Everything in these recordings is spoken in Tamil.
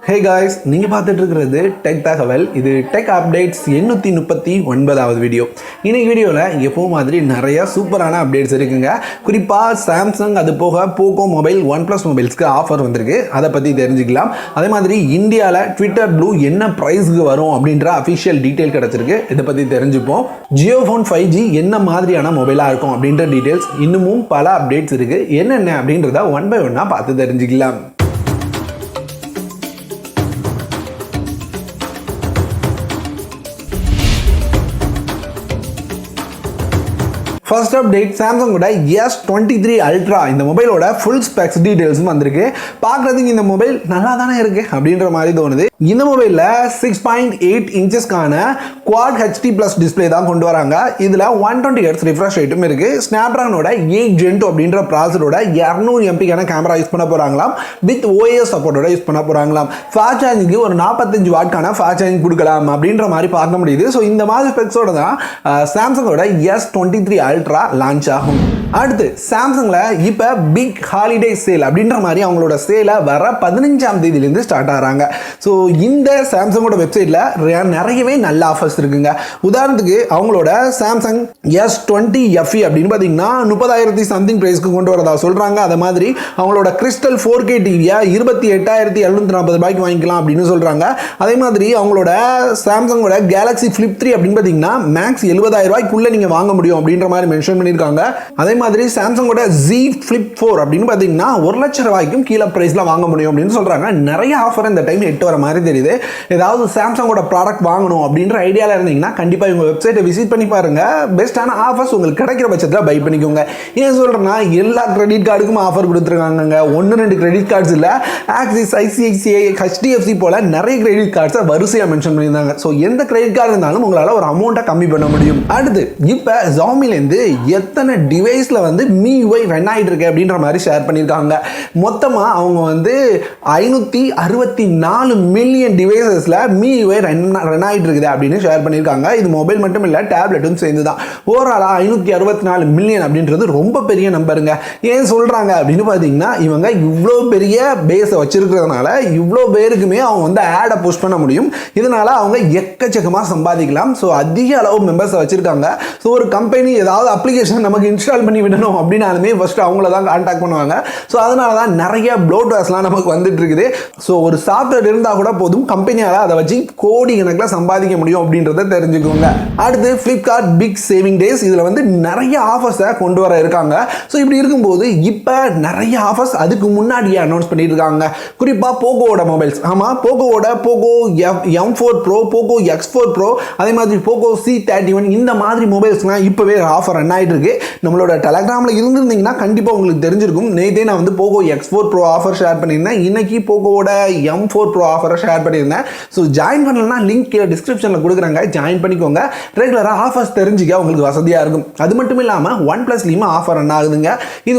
Hey guys, நீங்க பார்த்துட்டு இருக்கிறது டெக் தகவல். இது டெக் அப்டேட்ஸ் 839வது வீடியோ. இன்னைக்கு வீடியோல எப்பவும் மாதிரி நிறைய சூப்பரான அப்டேட்ஸ் இருக்குங்க. குறிப்பா சாம்சங் அது போக போகோ மொபைல் OnePlus மொபைல்ஸ்க்கு ஆஃபர் வந்திருக்கு. அதை பத்தி தெரிஞ்சுக்கலாம். அதே மாதிரி இந்தியால ட்விட்டர் ப்ளூ என்ன பிரைஸ்க்கு வரும் அப்படின்ற அஃபிஷியல் டீடைல் கிடைச்சிருக்கு. இதை பத்தி தெரிஞ்சுப்போம். Jio Phone 5G என்ன மாதிரியான மொபைலா இருக்கும் அப்படின்ற டீடைல்ஸ் இன்னமும் பல அப்டேட்ஸ் இருக்கு. என்னென்ன அப்படின்றத ஒன் பை ஒன்னா பார்த்து தெரிஞ்சுக்கலாம். First update, Samsung S23 Ultra இந்த மொபைலோட ஃபுல் ஸ்பெக்ஸ் டீடைல்ஸும் வந்திருக்கு. பார்க்குறதுக்கு இந்த மொபைல் நல்லா தானே இருக்கு அப்படின்ற மாதிரி தோணுது. இந்த மொபைலில் 6.8 இன்ச்சஸ்க்கான குவாட் HD+ டிஸ்பிளே தான் கொண்டு வராங்க. இதில் 120Hz ரிஃப்ரெஷ் ரேட்டும் இருக்கு. ஸ்னாப்டிராகனோட 8 Gen 2 அப்படின்ற ப்ராசரோட 200 MP கேமரா யூஸ் பண்ண போறாங்களாம். வித் OS சப்போர்ட்டோட யூஸ் பண்ண போறாங்களாம். ஃபாஸ்ட் சார்ஜிங்க்கு ஒரு 45 வாட்கான ஃபாஸ்ட் சார்ஜிங் கொடுக்கலாம் அப்படின்ற மாதிரி பார்க்க முடியுது. ஸோ இந்த மாதிரி ஸ்பெக்ஸோட தான் சாம்சங்கோட S23 Ultra லான்ச் ஆகும். அடுத்து சாம்சங்ல இப்ப பிக் ஹாலிடே சேல் அப்படின்ற மாதிரி அவங்களோட சேலை வர 15ஆம் தேதியிலிருந்து ஸ்டார்ட் ஆகிறாங்க. ஸோ இந்த சாம்சங்கோட வெப்சைட்ல நிறையவே நல்ல ஆஃபர்ஸ் இருக்குங்க. உதாரணத்துக்கு அவங்களோட சாம்சங் S20 FE அப்படின்னு பார்த்தீங்கன்னா 30,000 சம்திங் பிரைஸ்க்கு கொண்டு வரதா சொல்றாங்க. அதே மாதிரி அவங்களோட கிறிஸ்டல் 4K டிவியை 28,740 ரூபாய்க்கு வாங்கிக்கலாம் அப்படின்னு சொல்றாங்க. அதே மாதிரி அவங்களோட சாம்சங்கோட கேலக்ஸி ஃபிளிப் 3 அப்படின்னு பார்த்தீங்கன்னா மேக்ஸ் 70,000 ரூபாய்க்குள்ள நீங்க வாங்க முடியும் அப்படின்ற மாதிரி மென்ஷன் பண்ணியிருக்காங்க. அதே மாதிரி சாம்சங்கோட Z Flip 4 அப்படின்னு பார்த்தீங்கன்னா 1 லட்சம் ரூபாய்க்கும் கீழே பிரைஸ்ல வாங்க முடியும் அப்படின்னு சொல்றாங்க. நிறைய ஆஃபர் இந்த டைம் எட்டு வர மாதிரி தெரியுது. ஏதாவது சாம்சங்கோட ப்ராடக்ட் வாங்கணும் அப்படின்ற ஐடியாவில் இருந்தீங்கன்னா கண்டிப்பாக இவங்க வெப்சைட்டை விசிட் பண்ணி பாருங்க. பெஸ்ட்டான ஆஃபர்ஸ் உங்களுக்கு கிடைக்கிற பட்சத்தில் பை பண்ணிக்கோங்க. ஏன் சொல்றேன்னா எல்லா கிரெடிட் கார்டுக்கும் ஆஃபர் கொடுத்துருக்காங்க. 1-2 கிரெடிட் கார்ட்ஸ் இல்லை, ஆக்சிஸ், ICICI, HDFC போல நிறைய கிரெடிட் கார்ட்ஸை வரிசையாக மென்ஷன் பண்ணியிருந்தாங்க. ஸோ எந்த கிரெடிட் கார்டு இருந்தாலும் உங்களால் ஒரு அமௌண்ட்டை கம்மி பண்ண முடியும். அடுத்து இப்போ Xiaomiலேருந்து எத்தனை டிவைஸ்ல MIUI ரன் ஆகிட்டு இருக்கு அப்படின்ற மாதிரி ஷேர் பண்ணியிருக்காங்க. மொத்தமாக அவங்க 564 மில்லியன் டிவைசஸ்ல MIUI ரன் ஆகிட்டு இருக்குது அப்படின்னு ஷேர் பண்ணியிருக்காங்க. இது மொபைல் மட்டும் இல்லை, டேப்லெட்டும் சேர்ந்து தான். ஓவராலா 564 மில்லியன் அப்படின்றது ரொம்ப பெரிய நம்பருங்க. ஏன் சொல்றாங்க அப்படின்னு பார்த்தீங்கன்னா இவங்க இவ்வளோ பெரிய பேஸை வச்சிருக்கிறதுனால இவ்வளோ பேருக்குமே அவங்க ஆடை புஷ் பண்ண முடியும். இதனால அவங்க எக்கச்சக்கமாக சம்பாதிக்கலாம். ஸோ அதிக அளவு மெம்பர்ஸை வச்சிருக்காங்க. ஸோ ஒரு கம்பெனி ஏதாவது அப்ளிகேஷன் நமக்கு இன்ஸ்டால் பண்ணி விடணும் அப்படின்னாலுமே ஃபர்ஸ்ட் அவங்கள தான் கான்டாக்ட் பண்ணுவாங்க. ஸோ அதனால தான் நிறைய ப்ளோட்வேர்ஸ்லாம் நமக்கு வந்துட்டு இருக்குது. ஸோ ஒரு சாஃப்ட்வேர் இருந்தால் கூட போதும், கம்பெனியால் அதை வச்சு கோடி கணக்கில் சம்பாதிக்க முடியும் அப்படின்றத தெரிஞ்சுக்கோங்க. அடுத்து ஃப்ளிப்கார்ட் பிக் சேவிங் டேஸ். இதில் நிறைய ஆஃபர்ஸை கொண்டு வர இருக்காங்க. ஸோ இப்படி இருக்கும்போது இப்போ நிறைய ஆஃபர்ஸ் அதுக்கு முன்னாடியே அனௌன்ஸ் பண்ணிட்டு இருக்காங்க. குறிப்பாக போகோவோட மொபைல்ஸ். ஆமாம், போகோவோட போகோ M4 Pro, போகோ X4 Pro, அதே மாதிரி போகோ C31 இந்த மாதிரி மொபைல்ஸ்லாம் இப்போவே ஆஃபர் ரன் ஆகிட்டு இருக்கு. நம்மளோட டெலகிராமில் இருந்திருந்தீங்கன்னா கண்டிப்பாக உங்களுக்கு தெரிஞ்சிருக்கும். நேற்றே நான் போகோ X4 Pro ஆஃபர் ஷேர் பண்ணியிருந்தேன். இன்னைக்கு போகோவோட M4 Pro ஆஃபரை ஷேர் பண்ணியிருந்தேன். ஸோ ஜாயின் பண்ணலன்னா லிங்க் கீழே டிஸ்கிரிப்ஷனில் கொடுக்குறாங்க, ஜாயின் பண்ணிக்கோங்க. ரெகுலராக ஆஃபர்ஸ் தெரிஞ்சுக்க உங்களுக்கு வசதியாக இருக்கும். அது மட்டும் இல்லாமல் OnePlusலையும் ஆஃபர் ரன் ஆகுதுங்க. இது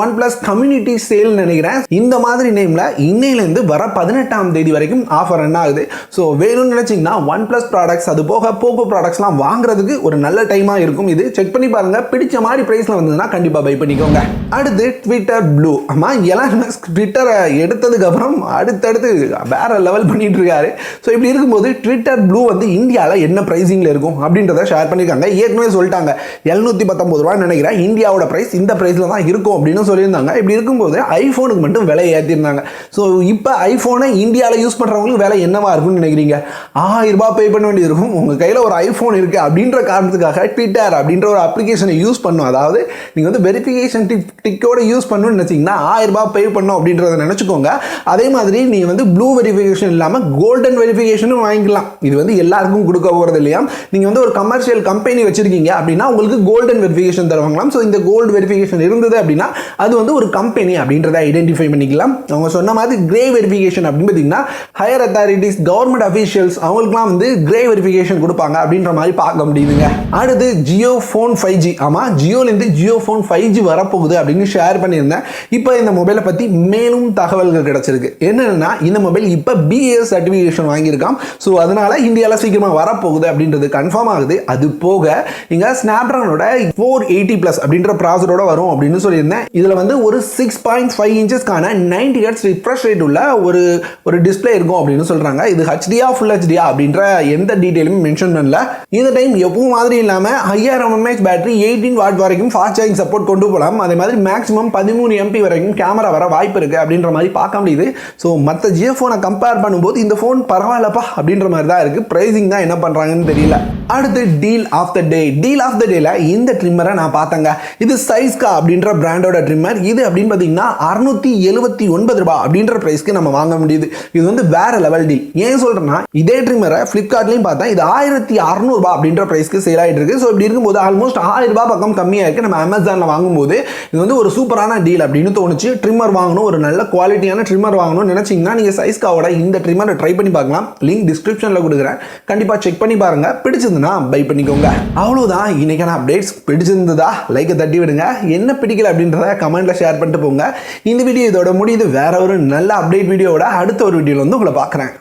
OnePlus கம்யூனிட்டி சேல் நினைக்கிறேன். இந்த மாதிரி நேமில் இன்னையிலேருந்து வர 18ஆம் தேதி வரைக்கும் ஆஃபர் ரன் ஆகுது. ஸோ வேணும்னு நினைச்சிங்கன்னா OnePlus ப்ராடக்ட்ஸ் அது போக போகோ ப்ராடக்ட்ஸ்லாம் வாங்குறதுக்கு ஒரு நல்ல டைமாக இருக்கும். இது செக் பண்ணி பாருங்க. பிடிச்ச மாதிரி பிரைஸ்ல வந்ததுன்னா கண்டிப்பா பை பண்ணிக்கோங்க. அடுத்து ட்விட்டர் ப்ளூ. ஆமா, எலான் மஸ்க் ட்விட்டரை எடுத்ததுக்கு அப்புறம் அடுத்தடுத்து வேற லெவல் பண்ணிட்டு இருக்காரு. ஸோ இப்படி இருக்கும்போது ட்விட்டர் ப்ளூ இந்தியாவில் என்ன பிரைசிங்ல இருக்கும் அப்படின்றத ஷேர் பண்ணியிருக்காங்க. ஏற்கனவே சொல்லிட்டாங்க 719 ரூபாய் நினைக்கிறேன் இந்தியாவோட பிரைஸ் இந்த பிரைஸ்ல தான் இருக்கும் அப்படின்னு சொல்லியிருந்தாங்க. இப்படி இருக்கும்போது ஐபோனுக்கு மட்டும் விலை ஏற்றிருந்தாங்க. ஸோ இப்போ ஐபோனை இந்தியாவில் யூஸ் பண்றவங்களுக்கு விலை என்னவா இருக்கும்னு நினைக்கிறீங்க? 1000 ரூபாய் பே பண்ண வேண்டியது இருக்கும். உங்க கையில ஒரு ஐபோன் இருக்கு அப்படின்ற காரணத்துக்காக ட்விட்டர் அப்படின்ற ஒரு அப்ளிகேஷனை யூஸ் பண்ணும். அதாவது நீங்க வெரிஃபிகேஷன் டிக்கோட யூஸ் பண்ணணும்னு நினைச்சீங்கன்னா 1000 ரூபாய் பே பண்ணும் அப்படின்றத நினைச்சுக்கோங்க. அதே மாதிரி நீங்க ப்ளூ வெரிஃபிகேஷன் இல்லாம கோல்டன் வெரிஃபிகேஷனும் வாங்கிக்கலாம். இது எல்லாருக்கும் கொடுக்க போறது இல்லையா. நீங்க ஒரு கமர்ஷியல் கம்பெனி வச்சிருக்கீங்க அப்படின்னா உங்களுக்கு கோல்டன் வெரிஃபிகேஷன் தருவாங்களாம். ஸோ இந்த கோல்டு வெரிஃபிகேஷன் இருந்தது அப்படின்னா அது ஒரு கம்பெனி அப்படின்றத ஐடென்டிஃபை பண்ணிக்கலாம். அவங்க சொன்ன மாதிரி கிரே வெரிஃபிகேஷன் அப்படின்னு பார்த்தீங்கன்னா ஹையர் அத்தாரிட்டிஸ், கவர்மெண்ட் அஃபீஷியல்ஸ் அவங்களுக்குலாம் கிரே வெரிஃபிகேஷன் கொடுப்பாங்க அப்படின்ற மாதிரி பார்க்க முடியுதுங்க. அடுத்து Jio Phone 5G. ஆமா, ஜியோல ஜியோலேருந்து ஜியோ ஃபோன் 5G வரப்போகுது அப்படின்னு ஷேர் பண்ணியிருந்தேன். இப்போ இந்த மொபைலை பற்றி மேலும் தகவல்கள் கிடச்சிருக்கு. என்னென்னா இந்த மொபைல் இப்போ BAS சர்டிஃபிகேஷன் வாங்கியிருக்கான். ஸோ அதனால் இந்தியாவில் சீக்கிரமாக வரப்போகுது அப்படின்றது கன்ஃபார்ம் ஆகுது. அது போக இங்கே ஸ்னாப்ட்ராகனோட 480+ அப்படின்ற ப்ராசரோட வரும் அப்படின்னு சொல்லியிருந்தேன். இதில் வந்து ஒரு 6.5 இன்ச்சஸ்க்கான 90 Hz ரிஃப்ரெஷ் ரேட் உள்ள ஒரு டிஸ்பிளே இருக்கும் அப்படின்னு சொல்கிறாங்க. இது HDயா ஃபுல் HDயா அப்படின்ற எந்த டீட்டெயிலுமே மென்ஷன் பண்ணல. இந்த டைம் எப்பவும் மாதிரி இல்லாமல் 5000 mAh பேட்டரி 18 வாட் வரைக்கும் ஃபாஸ்ட் சார்ஜிங் சப்போர்ட் கொண்டு போகலாம். அதே மாதிரி மேக்ஸிமம் 13 MP வரைக்கும் கேமரா வர வாய்ப்பு இருக்குது அப்படின்ற மாதிரி பார்க்க முடியுது. ஸோ மற்ற ஜியோ ஃபோனை கம்பேர் பண்ணும்போது இந்த ஃபோன் பரவாயில்லப்பா அப்படின்ற மாதிரி தான் இருக்குது. ப்ரைஸிங் தான் என்ன பண்ணுறாங்கன்னு தெரியல. அடுத்து டீல் ஆஃப் த டேல இந்த ட்ரிம்மரை நான் பார்த்தேங்க. இது சைஸ்கா அப்படின்ற பிராண்டோட ட்ரிம்மர். இது அப்படின்னு பார்த்தீங்கன்னா 679 ரூபாய் அப்படின்ற ப்ரைஸ்க்கு நம்ம வாங்க முடியுது. இது வந்து வேற லெவல் டீல். ஏன் சொல்றேன்னா இதே ட்ரிம்மரை ஃப்ளிப்கார்ட்லையும் பார்த்தேன். இது 1600 ரூபாய் அப்படின்ற ப்ரைஸ்க்கு சேல் ஆகிட்டு இருக்கு. ஸோ இப்படி இருக்கும்போது ஆல்மோஸ்ட் 1000 ரூபாய் பக்கம் கம்மியாக இருக்கு. நம்ம அமேசானில் வாங்கும்போது இது வந்து ஒரு சூப்பரான டீல் அப்படின்னு தோணுச்சு. ட்ரிம்மர் வாங்கணும், ஒரு நல்ல குவாலிட்டியான ட்ரிம்மர் வாங்கணும்னு நினைச்சீங்கன்னா நீங்கள் சைஸ்காவோட இந்த ட்ரிம்மரை ட்ரை பண்ணி பார்க்கலாம். லிங்க் டிஸ்கிரிப்ஷனில் கொடுக்குறேன். கண்டிப்பாக செக் பண்ணி பாருங்க. பிடிச்சிருந்ததுன்னா பை பண்ணிக்கோங்க. அவ்வளோதான் இன்னைக்கான அப்டேட்ஸ். பிடிச்சிருந்ததா லைக்கை தட்டி விடுங்க. என்ன பிடிக்கல அப்படின்றத கமெண்ட்ல ஷேர் பண்ணிட்டு போங்க. இந்த வீடியோ இதோட முடியுது. வேற ஒரு நல்ல அப்டேட் வீடியோவோட அடுத்த ஒரு வீடியோவில் வந்து உங்களை பார்க்குறேன்.